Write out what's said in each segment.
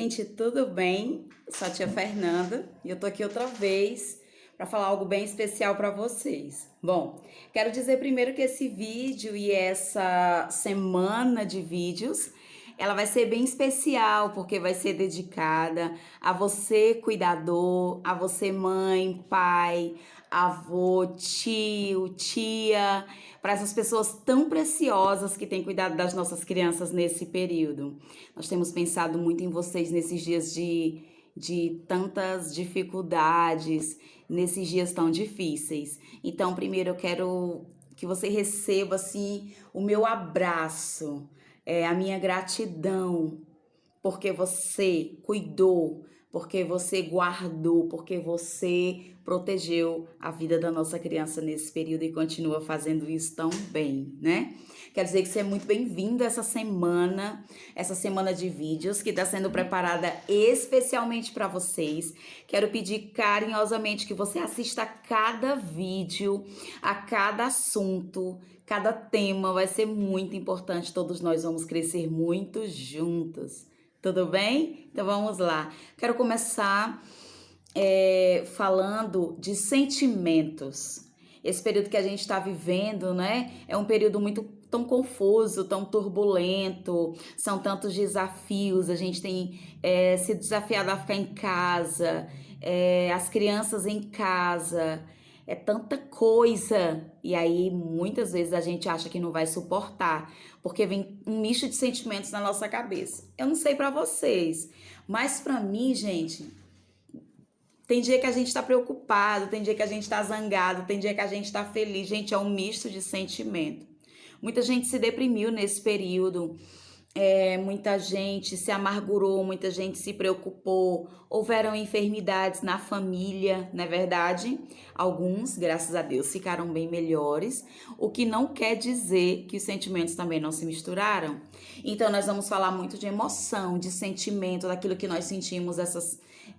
gente, tudo bem? Sou a tia Fernanda e eu tô aqui outra vez para falar algo bem especial para vocês. Bom, quero dizer primeiro que esse vídeo e essa semana de vídeos, ela vai ser bem especial porque vai ser dedicada a você cuidador, a você mãe, pai, avô, tio, tia, para essas pessoas tão preciosas que têm cuidado das nossas crianças nesse período. Nós temos pensado muito em vocês nesses dias de tantas dificuldades, nesses dias tão difíceis. Então, primeiro eu quero que você receba assim o meu abraço, a minha gratidão, porque você cuidou, porque você guardou, porque você protegeu a vida da nossa criança nesse período e continua fazendo isso tão bem, né? Quer dizer que você é muito bem-vindo a essa semana de vídeos que está sendo preparada especialmente para vocês. Quero pedir carinhosamente que você assista a cada vídeo, a cada assunto, cada tema vai ser muito importante. Todos nós vamos crescer muito juntos. Tudo bem? Então vamos lá. Quero começar falando de sentimentos. Esse período que a gente está vivendo, né? É um período muito tão confuso, tão turbulento, são tantos desafios, a gente tem sido desafiado a ficar em casa, as crianças em casa, é tanta coisa, e aí muitas vezes a gente acha que não vai suportar, porque vem um misto de sentimentos na nossa cabeça. Eu não sei pra vocês, mas pra mim, gente, tem dia que a gente tá preocupado, tem dia que a gente tá zangado, tem dia que a gente tá feliz. Gente, é um misto de sentimento. Muita gente se deprimiu nesse período, muita gente se amargurou, muita gente se preocupou, houveram enfermidades na família, não é verdade? Alguns, graças a Deus, ficaram bem melhores, o que não quer dizer que os sentimentos também não se misturaram. Então, nós vamos falar muito de emoção, de sentimento, daquilo que nós sentimos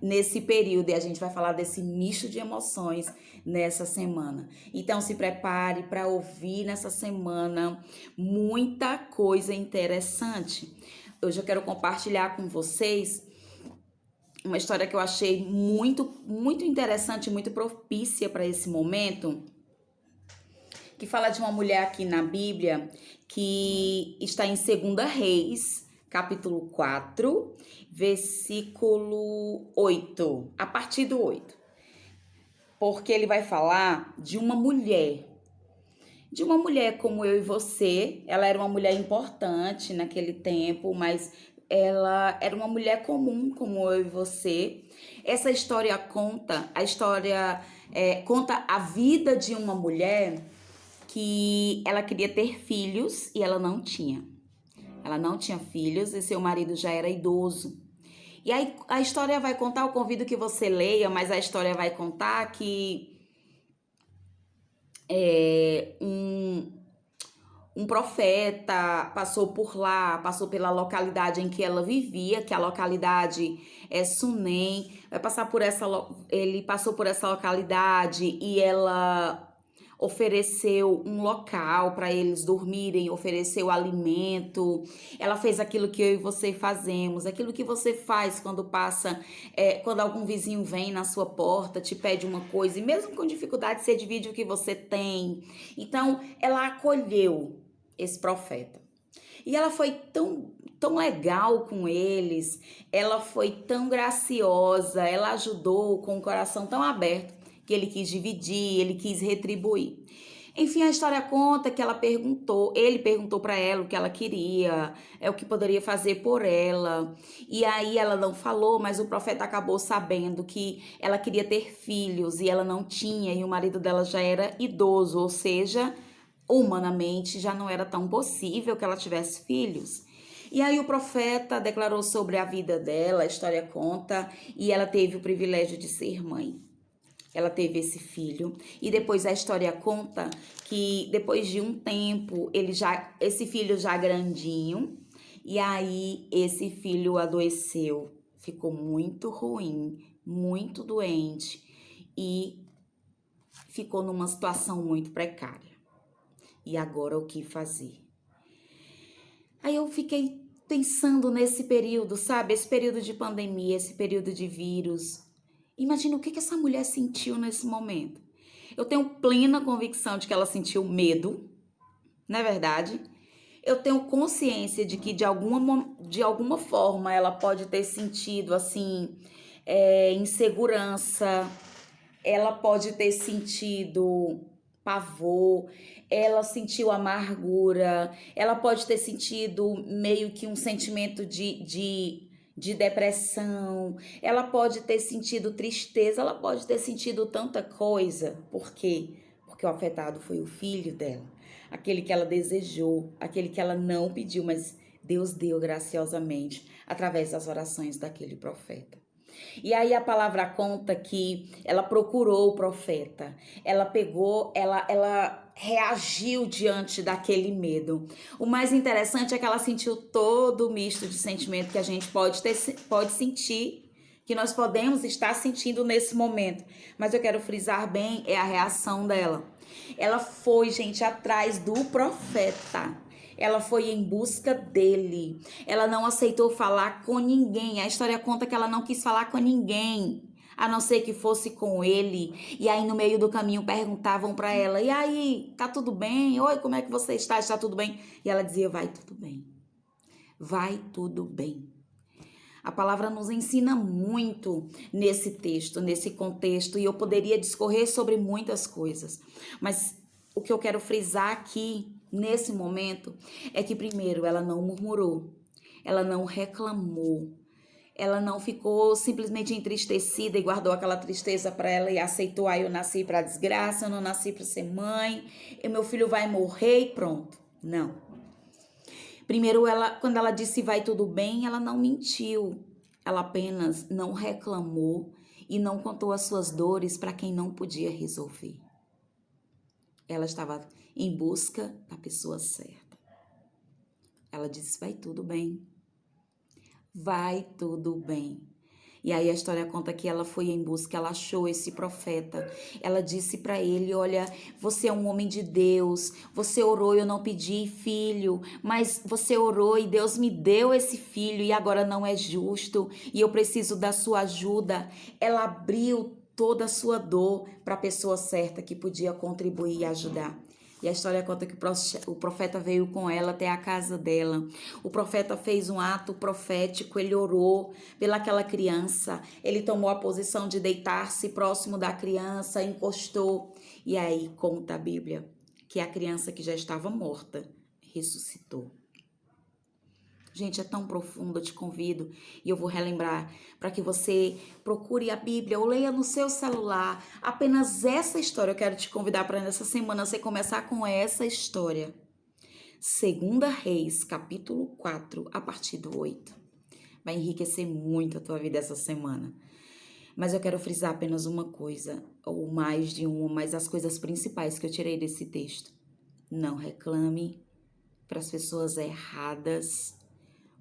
nesse período, e a gente vai falar desse misto de emoções nessa semana. Então, se prepare para ouvir nessa semana muita coisa interessante. Hoje eu quero compartilhar com vocês uma história que eu achei muito interessante, muito propícia para esse momento, que fala de uma mulher aqui na Bíblia que está em 2 Reis, capítulo 4, versículo 8, a partir do 8. Porque ele vai falar de uma mulher como eu e você. Ela era uma mulher importante naquele tempo, mas ela era uma mulher comum como eu e você. Essa história conta a vida de uma mulher que ela queria ter filhos e ela não tinha. Ela não tinha filhos e seu marido já era idoso. E aí a história vai contar, eu convido que você leia, mas a história vai contar que um profeta passou por lá, passou pela localidade em que ela vivia, que a localidade é Sunem. Ele passou por essa localidade e ela ofereceu um local para eles dormirem, ofereceu alimento. Ela fez aquilo que eu e você fazemos, aquilo que você faz quando algum vizinho vem na sua porta, te pede uma coisa, e mesmo com dificuldade, você divide o que você tem. Então, ela acolheu esse profeta. E ela foi tão legal com eles, ela foi tão graciosa, ela ajudou com o coração tão aberto que ele quis dividir, ele quis retribuir. Enfim, a história conta que ele perguntou para ela o que ela queria, o que poderia fazer por ela. E aí ela não falou, mas o profeta acabou sabendo que ela queria ter filhos e ela não tinha, e o marido dela já era idoso, ou seja, humanamente já não era tão possível que ela tivesse filhos. E aí o profeta declarou sobre a vida dela, a história conta, e ela teve o privilégio de ser mãe. Ela teve esse filho, e depois a história conta que depois de um tempo, esse filho já grandinho, e aí esse filho adoeceu, ficou muito ruim, muito doente, e ficou numa situação muito precária. E agora o que fazer? Aí eu fiquei pensando nesse período, sabe? Esse período de pandemia, esse período de vírus. Imagina o que essa mulher sentiu nesse momento. Eu tenho plena convicção de que ela sentiu medo, não é verdade? Eu tenho consciência de que de alguma forma ela pode ter sentido assim, insegurança, ela pode ter sentido pavor, ela sentiu amargura, ela pode ter sentido meio que um sentimento de depressão, ela pode ter sentido tristeza, ela pode ter sentido tanta coisa. Por quê? Porque o afetado foi o filho dela, aquele que ela desejou, aquele que ela não pediu, mas Deus deu graciosamente através das orações daquele profeta. E aí a palavra conta que ela procurou o profeta, ela pegou, ela reagiu diante daquele medo. O mais interessante é que ela sentiu todo o misto de sentimento que a gente pode sentir, que nós podemos estar sentindo nesse momento. Mas eu quero frisar bem é a reação dela. Ela foi, gente, atrás do profeta. Ela foi em busca dele. Ela não aceitou falar com ninguém. A história conta que ela não quis falar com ninguém, a não ser que fosse com ele. E aí no meio do caminho perguntavam para ela: "E aí, tá tudo bem? Oi, como é que você está? Está tudo bem?" E ela dizia: "Vai tudo bem. Vai tudo bem." A palavra nos ensina muito nesse texto, nesse contexto, e eu poderia discorrer sobre muitas coisas, mas o que eu quero frisar aqui, nesse momento, é que primeiro ela não murmurou, ela não reclamou, ela não ficou simplesmente entristecida e guardou aquela tristeza para ela e aceitou: "Ah, eu nasci para desgraça, eu não nasci para ser mãe, e meu filho vai morrer e pronto." Não. Primeiro, quando ela disse vai tudo bem, ela não mentiu. Ela apenas não reclamou e não contou as suas dores para quem não podia resolver. Ela estava em busca da pessoa certa. Ela disse: vai tudo bem. Vai tudo bem. E aí a história conta que ela foi em busca, ela achou esse profeta. Ela disse para ele: "Olha, você é um homem de Deus. Você orou, eu não pedi filho, mas você orou e Deus me deu esse filho e agora não é justo e eu preciso da sua ajuda." Ela abriu toda a sua dor para a pessoa certa que podia contribuir e ajudar. E a história conta que o profeta veio com ela até a casa dela. O profeta fez um ato profético, ele orou pelaquela criança. Ele tomou a posição de deitar-se próximo da criança, encostou. E aí conta a Bíblia que a criança que já estava morta ressuscitou. Gente, é tão profundo, eu te convido e eu vou relembrar para que você procure a Bíblia ou leia no seu celular apenas essa história. Eu quero te convidar para nessa semana você começar com essa história. 2 Reis, capítulo 4, a partir do 8. Vai enriquecer muito a tua vida essa semana. Mas eu quero frisar apenas uma coisa, ou mais de uma, mas as coisas principais que eu tirei desse texto. Não reclame para as pessoas erradas.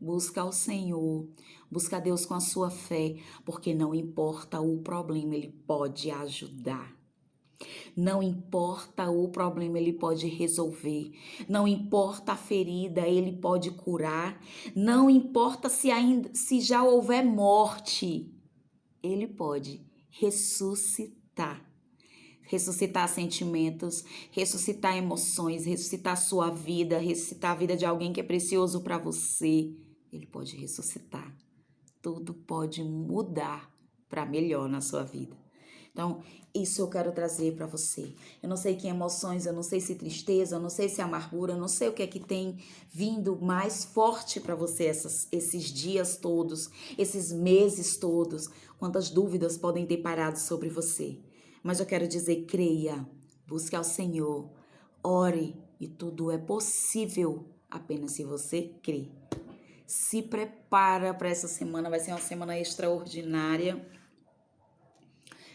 Busca ao Senhor, busca a Deus com a sua fé, porque não importa o problema, Ele pode ajudar. Não importa o problema, Ele pode resolver. Não importa a ferida, Ele pode curar. Não importa se já houver morte, Ele pode ressuscitar. Ressuscitar sentimentos, ressuscitar emoções, ressuscitar a sua vida, ressuscitar a vida de alguém que é precioso para você. Ele pode ressuscitar. Tudo pode mudar para melhor na sua vida. Então, isso eu quero trazer para você. Eu não sei que emoções, eu não sei se tristeza, eu não sei se amargura, eu não sei o que é que tem vindo mais forte para você esses dias todos, esses meses todos, quantas dúvidas podem ter parado sobre você. Mas eu quero dizer, creia, busque ao Senhor, ore e tudo é possível apenas se você crer. Se prepara para essa semana, vai ser uma semana extraordinária.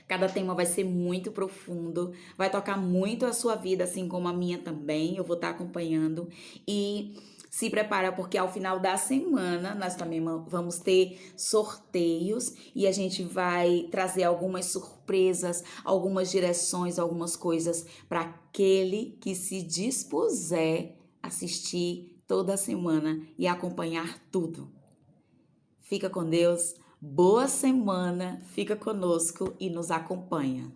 Cada tema vai ser muito profundo, vai tocar muito a sua vida, assim como a minha também. Eu vou estar acompanhando e se prepara porque ao final da semana nós também vamos ter sorteios e a gente vai trazer algumas surpresas, algumas direções, algumas coisas para aquele que se dispuser assistir toda semana e acompanhar tudo. Fica com Deus, boa semana, fica conosco e nos acompanha.